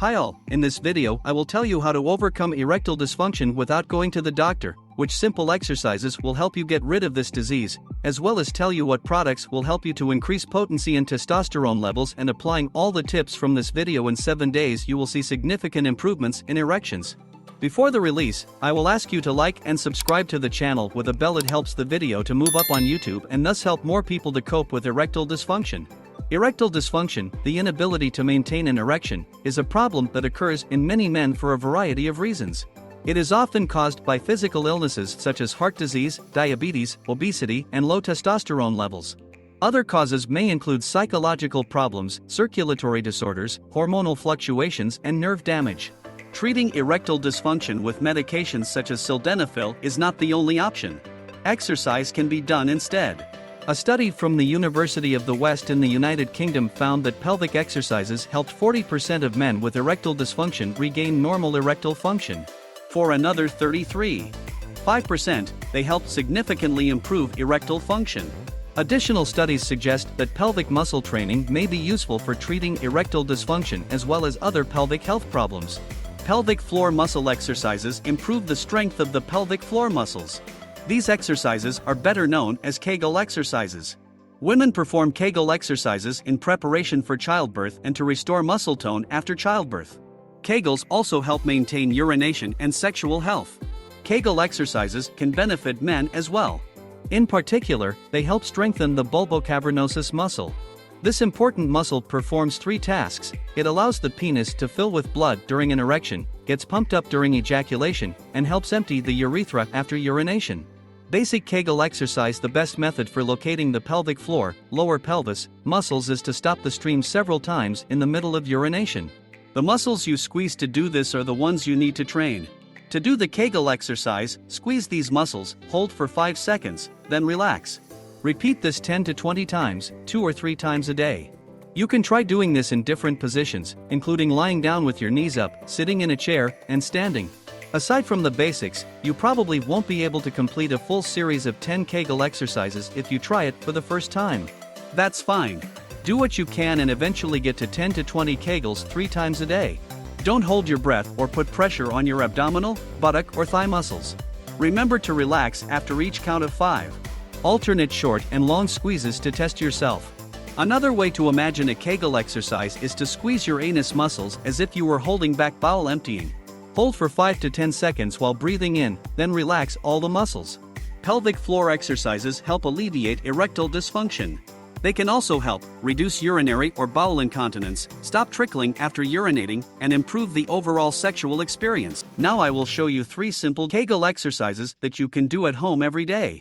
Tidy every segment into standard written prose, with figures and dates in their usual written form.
Hi all, in this video I will tell you how to overcome erectile dysfunction without going to the doctor, which simple exercises will help you get rid of this disease, as well as tell you what products will help you to increase potency and testosterone levels, and applying all the tips from this video in 7 days you will see significant improvements in erections. Before the release, I will ask you to like and subscribe to the channel with a bell. It helps the video to move up on YouTube and thus help more people to cope with erectile dysfunction. Erectile dysfunction, the inability to maintain an erection, is a problem that occurs in many men for a variety of reasons. It is often caused by physical illnesses such as heart disease, diabetes, obesity, and low testosterone levels. Other causes may include psychological problems, circulatory disorders, hormonal fluctuations, and nerve damage. Treating erectile dysfunction with medications such as sildenafil is not the only option. Exercise can be done instead. A study from the University of the West in the United Kingdom found that pelvic exercises helped 40% of men with erectile dysfunction regain normal erectile function. For another 33.5%, they helped significantly improve erectile function. Additional studies suggest that pelvic muscle training may be useful for treating erectile dysfunction as well as other pelvic health problems. Pelvic floor muscle exercises improve the strength of the pelvic floor muscles. These exercises are better known as Kegel exercises. Women perform Kegel exercises in preparation for childbirth and to restore muscle tone after childbirth. Kegels also help maintain urination and sexual health. Kegel exercises can benefit men as well. In particular, they help strengthen the bulbocavernosus muscle. This important muscle performs 3 tasks. It allows the penis to fill with blood during an erection, gets pumped up during ejaculation, and helps empty the urethra after urination. Basic Kegel exercise. The best method for locating the pelvic floor, lower pelvis, muscles is to stop the stream several times in the middle of urination. The muscles you squeeze to do this are the ones you need to train. To do the Kegel exercise, squeeze these muscles, hold for 5 seconds, then relax. Repeat this 10 to 20 times, 2 or 3 times a day. You can try doing this in different positions, including lying down with your knees up, sitting in a chair, and standing. Aside from the basics, you probably won't be able to complete a full series of 10 Kegel exercises if you try it for the first time. That's fine. Do what you can and eventually get to 10 to 20 Kegels 3 times a day. Don't hold your breath or put pressure on your abdominal, buttock, or thigh muscles. Remember to relax after each count of 5. Alternate short and long squeezes to test yourself. Another way to imagine a Kegel exercise is to squeeze your anus muscles as if you were holding back bowel emptying. Hold for 5 to 10 seconds while breathing in, then relax all the muscles. Pelvic floor exercises help alleviate erectile dysfunction. They can also help reduce urinary or bowel incontinence, stop trickling after urinating, and improve the overall sexual experience. Now I will show you 3 simple Kegel exercises that you can do at home every day.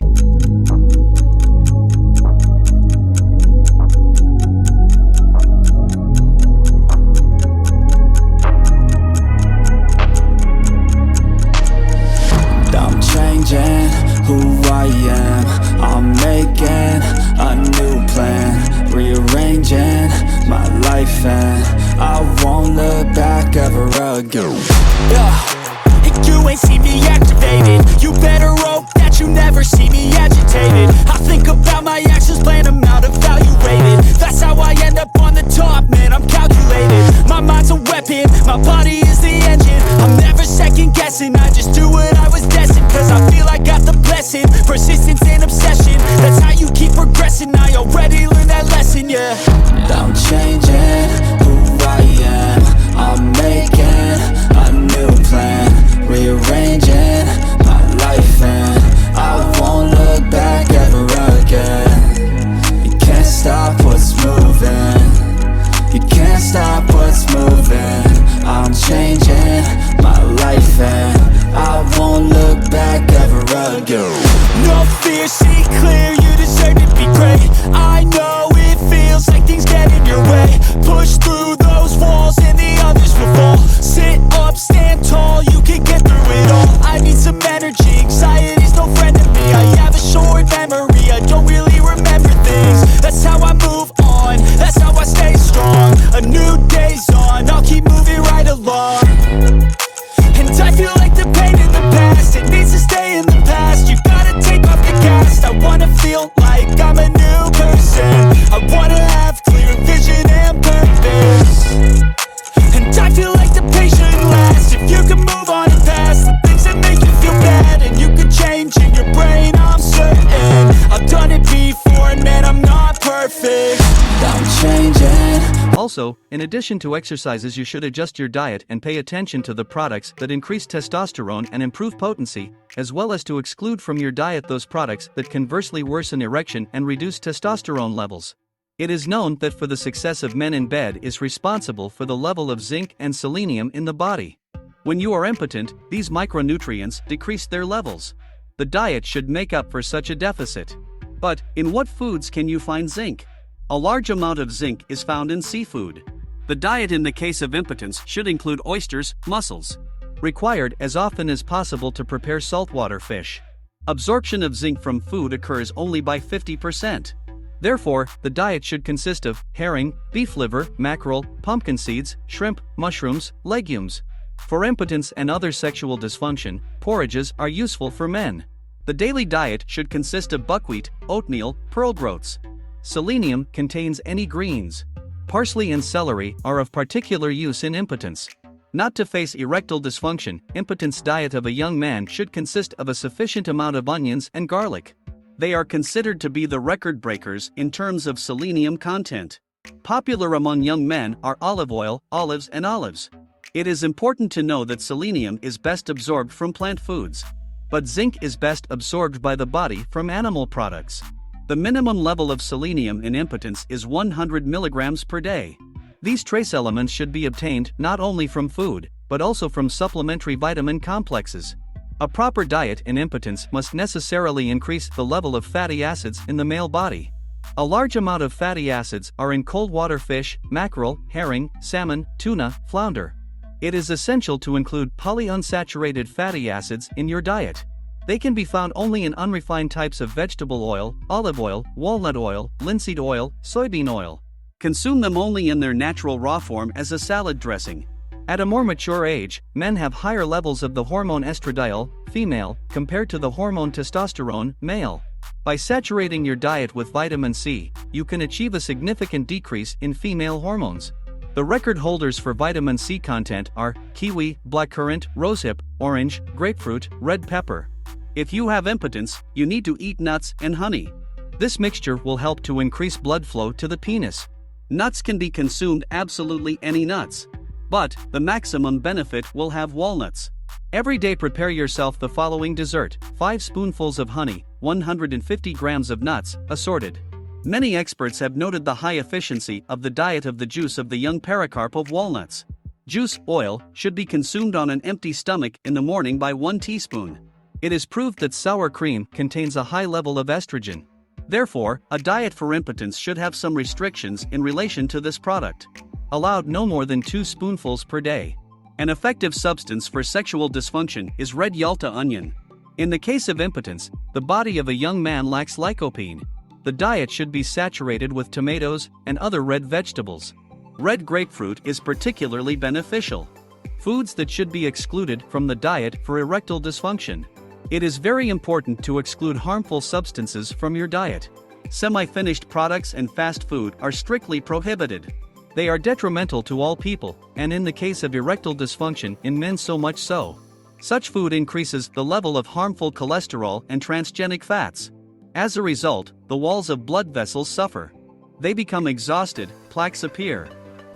Who I am, I'm making a new plan, rearranging my life, and I won't look back ever again. And you ain't see me activated. You better hope that you never see me agitated. I think about my actions, plan them out, evaluated. That's how I end up on the top, man, I'm calculated. My mind's a weapon, my body is the engine. I'm never second guessing, I just do what I was destined. Cause I feel I got the blessing, persistence and obsession. That's how you keep progressing, I already learned that lesson, yeah. I'm changing who I am, I'm making a new plan, rearranging my life, and I won't look back ever again. You can't stop what's moving, you can't stop what's moving. I'm changing my life, and I won't look back ever again. No fear, see clear, you deserve to be great. I know it feels like things get in your way. Push through those walls and the others will patient lasts. If you can move on and past the things that make you feel bad, and you can change in your brain, I'm certain. I've done it before, and man, I'm not perfect. I'm changing. Also, in addition to exercises, you should adjust your diet and pay attention to the products that increase testosterone and improve potency, as well as to exclude from your diet those products that conversely worsen erection and reduce testosterone levels. It is known that for the success of men in bed is responsible for the level of zinc and selenium in the body. When you are impotent, these micronutrients decrease their levels. The diet should make up for such a deficit. But, in what foods can you find zinc? A large amount of zinc is found in seafood. The diet in the case of impotence should include oysters, mussels. Required as often as possible to prepare saltwater fish. Absorption of zinc from food occurs only by 50%. Therefore, the diet should consist of herring, beef liver, mackerel, pumpkin seeds, shrimp, mushrooms, legumes. For impotence and other sexual dysfunction, porridges are useful for men. The daily diet should consist of buckwheat, oatmeal, pearl groats. Selenium contains any greens. Parsley and celery are of particular use in impotence. Not to face erectile dysfunction, impotence diet of a young man should consist of a sufficient amount of onions and garlic. They are considered to be the record breakers in terms of selenium content. Popular among young men are olive oil, olives, and olives. It is important to know that selenium is best absorbed from plant foods. But zinc is best absorbed by the body from animal products. The minimum level of selenium in impotence is 100 mg per day. These trace elements should be obtained not only from food, but also from supplementary vitamin complexes. A proper diet in impotence must necessarily increase the level of fatty acids in the male body. A large amount of fatty acids are in cold water fish, mackerel, herring, salmon, tuna, flounder. It is essential to include polyunsaturated fatty acids in your diet. They can be found only in unrefined types of vegetable oil, olive oil, walnut oil, linseed oil, soybean oil. Consume them only in their natural raw form as a salad dressing. At a more mature age, men have higher levels of the hormone estradiol, female, compared to the hormone testosterone, male. By saturating your diet with vitamin C, you can achieve a significant decrease in female hormones. The record holders for vitamin C content are kiwi, blackcurrant, rosehip, orange, grapefruit, red pepper. If you have impotence, you need to eat nuts and honey. This mixture will help to increase blood flow to the penis. Nuts can be consumed, absolutely any nuts. But, the maximum benefit will have walnuts. Every day prepare yourself the following dessert: 5 spoonfuls of honey, 150 grams of nuts, assorted. Many experts have noted the high efficiency of the diet of the juice of the young pericarp of walnuts. Juice, oil, should be consumed on an empty stomach in the morning by 1 teaspoon. It is proved that sour cream contains a high level of estrogen. Therefore, a diet for impotence should have some restrictions in relation to this product. Allowed no more than 2 spoonfuls per day. An effective substance for sexual dysfunction is red Yalta onion. In the case of impotence, the body of a young man lacks lycopene. The diet should be saturated with tomatoes and other red vegetables. Red grapefruit is particularly beneficial. Foods that should be excluded from the diet for erectile dysfunction. It is very important to exclude harmful substances from your diet. Semi-finished products and fast food are strictly prohibited. They are detrimental to all people, and in the case of erectile dysfunction in men so much so. Such food increases the level of harmful cholesterol and transgenic fats. As a result, the walls of blood vessels suffer. They become exhausted, plaques appear.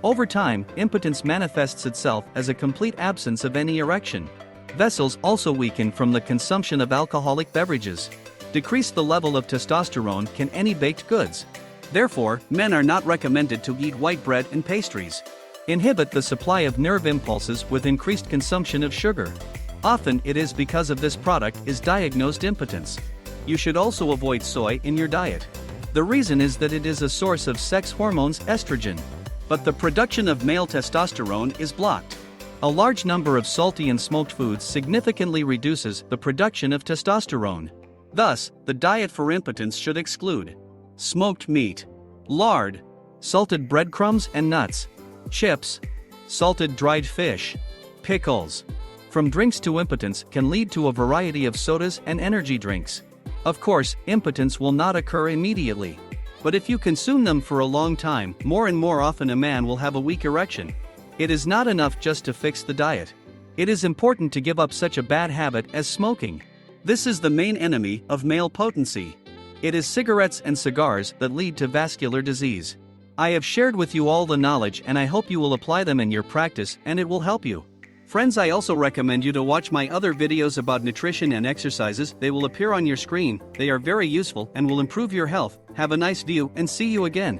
Over time, impotence manifests itself as a complete absence of any erection. Vessels also weaken from the consumption of alcoholic beverages. Decrease the level of testosterone can any baked goods. Therefore, men are not recommended to eat white bread and pastries. Inhibit the supply of nerve impulses with increased consumption of sugar. Often it is because of this product is diagnosed impotence. You should also avoid soy in your diet. The reason is that it is a source of sex hormones estrogen. But the production of male testosterone is blocked. A large number of salty and smoked foods significantly reduces the production of testosterone. Thus, the diet for impotence should exclude smoked meat, lard, salted breadcrumbs and nuts, chips, salted dried fish, pickles. From drinks to impotence can lead to a variety of sodas and energy drinks. Of course, impotence will not occur immediately. But if you consume them for a long time, more and more often a man will have a weak erection. It is not enough just to fix the diet. It is important to give up such a bad habit as smoking. This is the main enemy of male potency. It is cigarettes and cigars that lead to vascular disease. I have shared with you all the knowledge and I hope you will apply them in your practice and it will help you. Friends, I also recommend you to watch my other videos about nutrition and exercises. They will appear on your screen. They are very useful and will improve your health. Have a nice view and see you again.